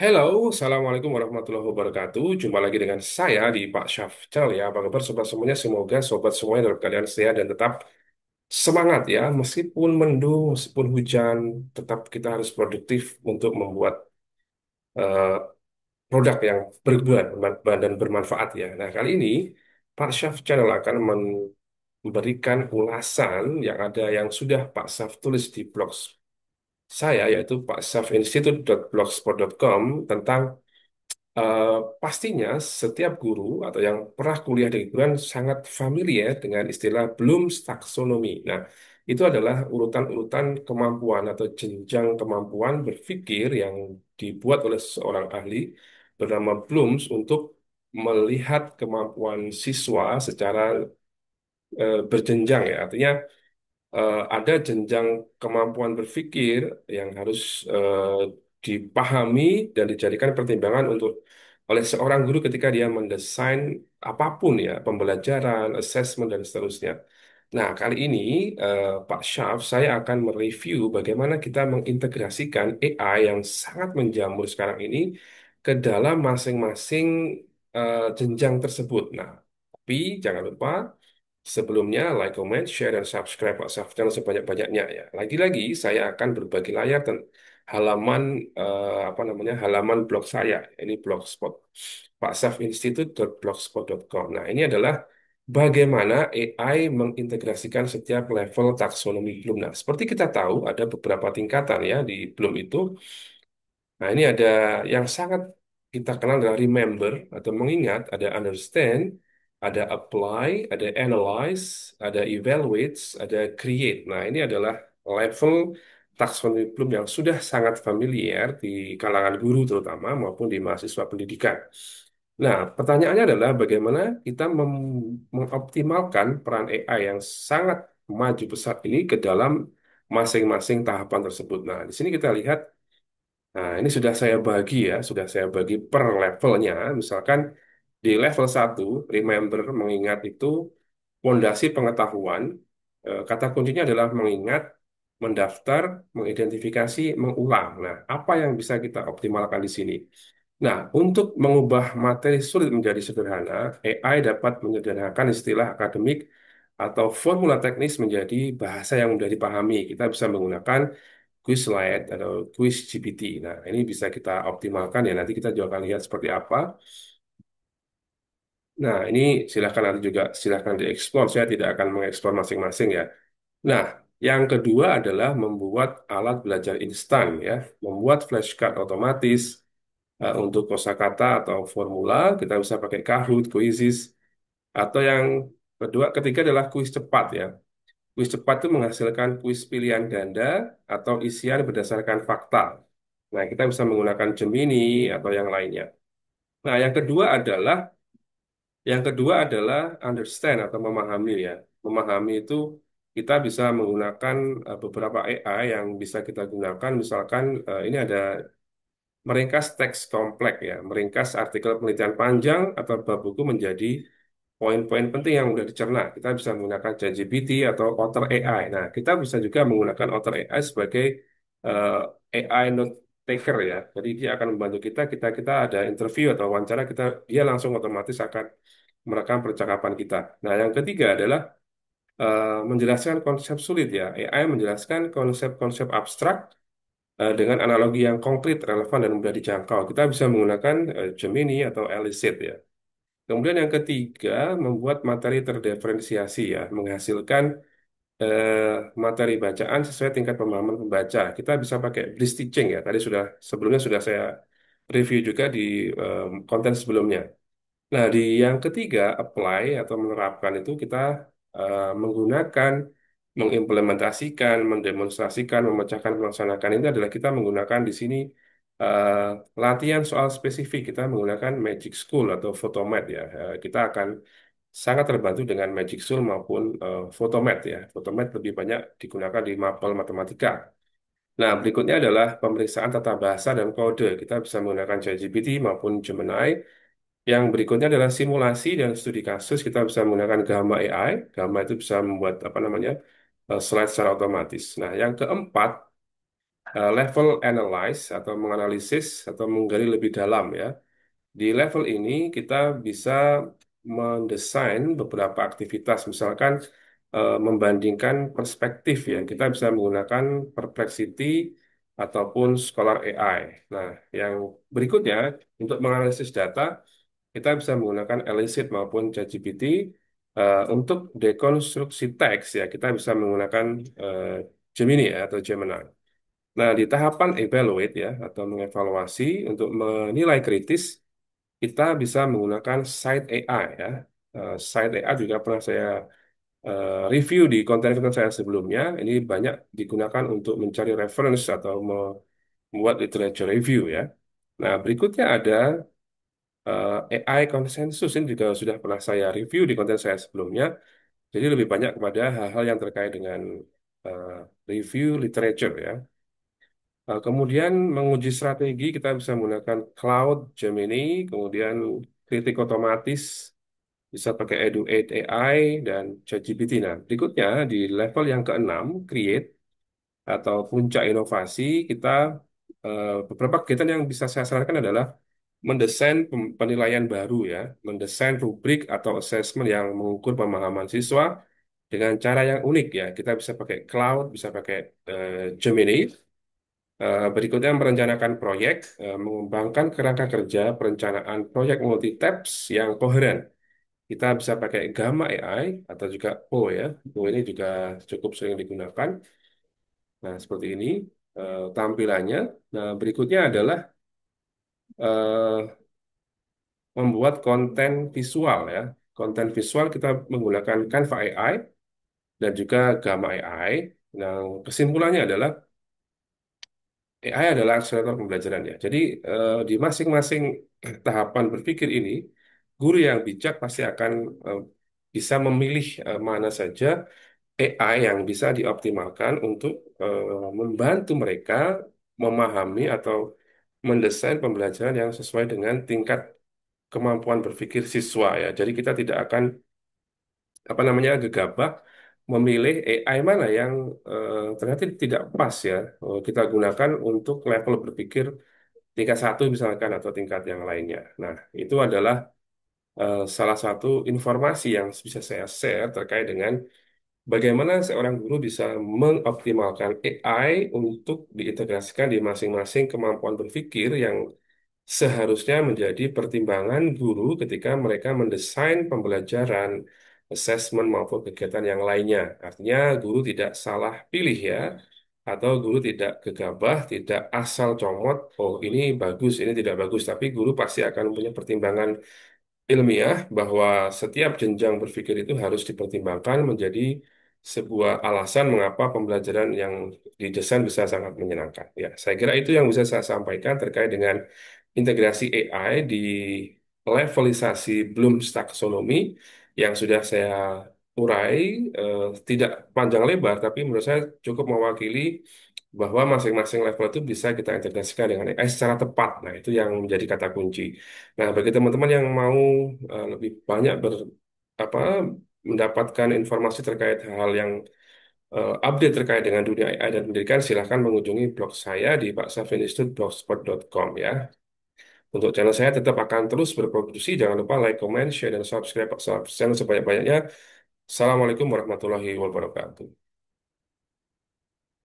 Halo, Assalamualaikum warahmatullahi wabarakatuh. Jumpa lagi dengan saya di Pak Syaf Channel ya. Apa kabar sobat semuanya? Semoga sobat semuanya dalam keadaan sehat dan tetap semangat ya. Meskipun mendung, meskipun hujan, tetap kita harus produktif untuk membuat eh, produk yang berguna dan bermanfaat ya. Nah, kali ini Pak Syaf Channel akan memberikan ulasan yang ada yang sudah Pak Syaf tulis di blog saya, yaitu paksafinstitute.blogspot.com tentang pastinya setiap guru atau yang pernah kuliah di keguruan sangat familiar dengan istilah Bloom's Taxonomy. Nah, itu adalah urutan-urutan kemampuan atau jenjang kemampuan berpikir yang dibuat oleh seorang ahli bernama Bloom's untuk melihat kemampuan siswa secara berjenjang ya. Artinya ada jenjang kemampuan berpikir yang harus dipahami dan dijadikan pertimbangan untuk oleh seorang guru ketika dia mendesain apapun ya, pembelajaran, assessment dan seterusnya. Nah, kali ini Pak Syaf, saya akan mereview bagaimana kita mengintegrasikan AI yang sangat menjamur sekarang ini ke dalam masing-masing jenjang tersebut. Nah, tapi jangan lupa sebelumnya, like, comment, share, dan subscribe Pak Saf channel sebanyak-banyaknya ya. Lagi-lagi saya akan berbagi layar dan halaman apa namanya halaman blog saya. Ini blogspot paksafinstitute.blogspot.com. Nah, ini adalah bagaimana AI mengintegrasikan setiap level taksonomi Bloom. Nah, seperti kita tahu ada beberapa tingkatan ya di Bloom itu. Nah, ini ada yang sangat kita kenal adalah remember atau mengingat, ada understand, ada apply, ada analyze, ada evaluate, ada create. Nah, ini adalah level taksonomi Bloom yang sudah sangat familiar di kalangan guru terutama maupun di mahasiswa pendidikan. Nah, pertanyaannya adalah bagaimana kita mengoptimalkan peran AI yang sangat maju pesat ini ke dalam masing-masing tahapan tersebut. Nah, di sini kita lihat. Nah, ini sudah saya bagi ya, sudah saya bagi per levelnya. Misalkan di level satu remember, mengingat itu fondasi pengetahuan. Kata kuncinya adalah mengingat, mendaftar, mengidentifikasi, mengulang. Nah, apa yang bisa kita optimalkan di sini? Nah, untuk mengubah materi sulit menjadi sederhana, AI dapat menyederhanakan istilah akademik atau formula teknis menjadi bahasa yang mudah dipahami. Kita bisa menggunakan Quizlet atau Quiz GPT. Nah, ini bisa kita optimalkan ya. Nanti kita juga akan lihat seperti apa. Nah, ini silahkan dieksplor. Saya tidak akan mengeksplor masing-masing ya. Nah, yang kedua adalah membuat alat belajar instan ya, membuat flashcard otomatis untuk kosakata atau formula. Kita bisa pakai Kahoot, Quizzes, atau yang ketiga adalah kuis cepat ya. Kuis cepat itu menghasilkan kuis pilihan ganda atau isian berdasarkan fakta. Nah, kita bisa menggunakan Gemini atau yang lainnya. Nah, yang kedua adalah understand atau memahami ya. Memahami itu kita bisa menggunakan beberapa AI yang bisa kita gunakan. Misalkan ini ada meringkas teks kompleks ya, meringkas artikel penelitian panjang atau bab buku menjadi poin-poin penting yang mudah dicerna. Kita bisa menggunakan ChatGPT atau Otter AI. Nah, kita bisa juga menggunakan Otter AI sebagai AI note taker ya. Jadi dia akan membantu kita ada interview atau wawancara dia langsung otomatis akan merekam percakapan kita. Nah, yang ketiga adalah menjelaskan konsep sulit ya. AI menjelaskan konsep-konsep abstrak dengan analogi yang konkret, relevan, dan mudah dijangkau. Kita bisa menggunakan Gemini atau Elicit ya. Kemudian yang ketiga, membuat materi terdiferensiasi ya, menghasilkan materi bacaan sesuai tingkat pemahaman pembaca. Kita bisa pakai Bliss Teaching ya. Sebelumnya sudah saya review juga di konten sebelumnya. Nah, di yang ketiga, apply atau menerapkan itu kita menggunakan, mengimplementasikan, mendemonstrasikan, memecahkan, melaksanakan ini adalah kita menggunakan di sini eh, latihan soal spesifik. Kita menggunakan Magic School atau Photomath ya. Kita akan sangat terbantu dengan Magic School maupun Photomath ya. Photomath lebih banyak digunakan di mapel matematika. Nah, berikutnya adalah pemeriksaan tata bahasa dan kode. Kita bisa menggunakan ChatGPT maupun Gemini. Yang berikutnya adalah simulasi dan studi kasus. Kita bisa menggunakan Gamma AI. Gamma itu bisa membuat apa namanya slide secara otomatis. Nah, yang keempat level analyze atau menganalisis atau menggali lebih dalam ya. Di level ini kita bisa mendesain beberapa aktivitas, misalkan membandingkan perspektif ya. Kita bisa menggunakan Perplexity ataupun Scholar AI. Nah, yang berikutnya untuk menganalisis data, kita bisa menggunakan Elicit maupun ChatGPT. Untuk dekonstruksi teks ya, kita bisa menggunakan eh, Gemini ya, atau Gemini. Nah, di tahapan evaluate ya atau mengevaluasi untuk menilai kritis, kita bisa menggunakan Site AI ya. Site AI juga pernah saya review di konten-konten saya sebelumnya. Ini banyak digunakan untuk mencari reference atau membuat literature review ya. Nah, berikutnya ada AI konsensus. Ini juga sudah pernah saya review di konten saya sebelumnya. Jadi lebih banyak kepada hal-hal yang terkait dengan eh, review literature ya. Kemudian menguji strategi kita bisa menggunakan Cloud, Gemini, kemudian kritik otomatis, bisa pakai Edu8 AI dan ChatGPT. Nah, berikutnya di level yang keenam, Create atau puncak inovasi, kita beberapa kegiatan yang bisa saya sarankan adalah mendesain penilaian baru ya, mendesain rubrik atau assessment yang mengukur pemahaman siswa dengan cara yang unik ya. Kita bisa pakai Cloud, bisa pakai Gemini. Berikutnya merencanakan proyek, mengembangkan kerangka kerja perencanaan proyek multi-tabs yang koheren. Kita bisa pakai Gamma AI atau juga Po ya. Po ini juga cukup sering digunakan. Nah, seperti ini tampilannya. Nah, berikutnya adalah eh, membuat konten visual ya. Konten visual kita menggunakan Canva AI dan juga Gamma AI. Nah, kesimpulannya adalah AI adalah akselerator pembelajaran ya. Jadi di masing-masing tahapan berpikir ini, guru yang bijak pasti akan eh, bisa memilih mana saja AI yang bisa dioptimalkan untuk membantu mereka memahami atau mendesain pembelajaran yang sesuai dengan tingkat kemampuan berpikir siswa ya. Jadi kita tidak akan apa namanya gegabah memilih AI mana yang ternyata tidak pas ya. Kita gunakan untuk level berpikir tingkat satu misalkan atau tingkat yang lainnya. Nah, itu adalah salah satu informasi yang bisa saya share terkait dengan bagaimana seorang guru bisa mengoptimalkan AI untuk diintegrasikan di masing-masing kemampuan berpikir yang seharusnya menjadi pertimbangan guru ketika mereka mendesain pembelajaran, assessment maupun kegiatan yang lainnya. Artinya guru tidak salah pilih ya, atau guru tidak gegabah, tidak asal comot, oh ini bagus, ini tidak bagus, tapi guru pasti akan punya pertimbangan ilmiah bahwa setiap jenjang berpikir itu harus dipertimbangkan menjadi sebuah alasan mengapa pembelajaran yang didesain bisa sangat menyenangkan. Ya, saya kira itu yang bisa saya sampaikan terkait dengan integrasi AI di levelisasi Bloom's Taxonomy yang sudah saya urai, tidak panjang lebar, tapi menurut saya cukup mewakili bahwa masing-masing level itu bisa kita integrasikan dengan AI secara tepat. Nah, itu yang menjadi kata kunci. Nah, bagi teman-teman yang mau lebih banyak apa mendapatkan informasi terkait hal yang update terkait dengan dunia AI dan pendidikan, silahkan mengunjungi blog saya di paksafininstitute.blogspot.com ya. Untuk channel saya tetap akan terus berproduksi. Jangan lupa like, comment, share, dan subscribe Paksa channel sebanyak-banyaknya. Assalamualaikum warahmatullahi wabarakatuh.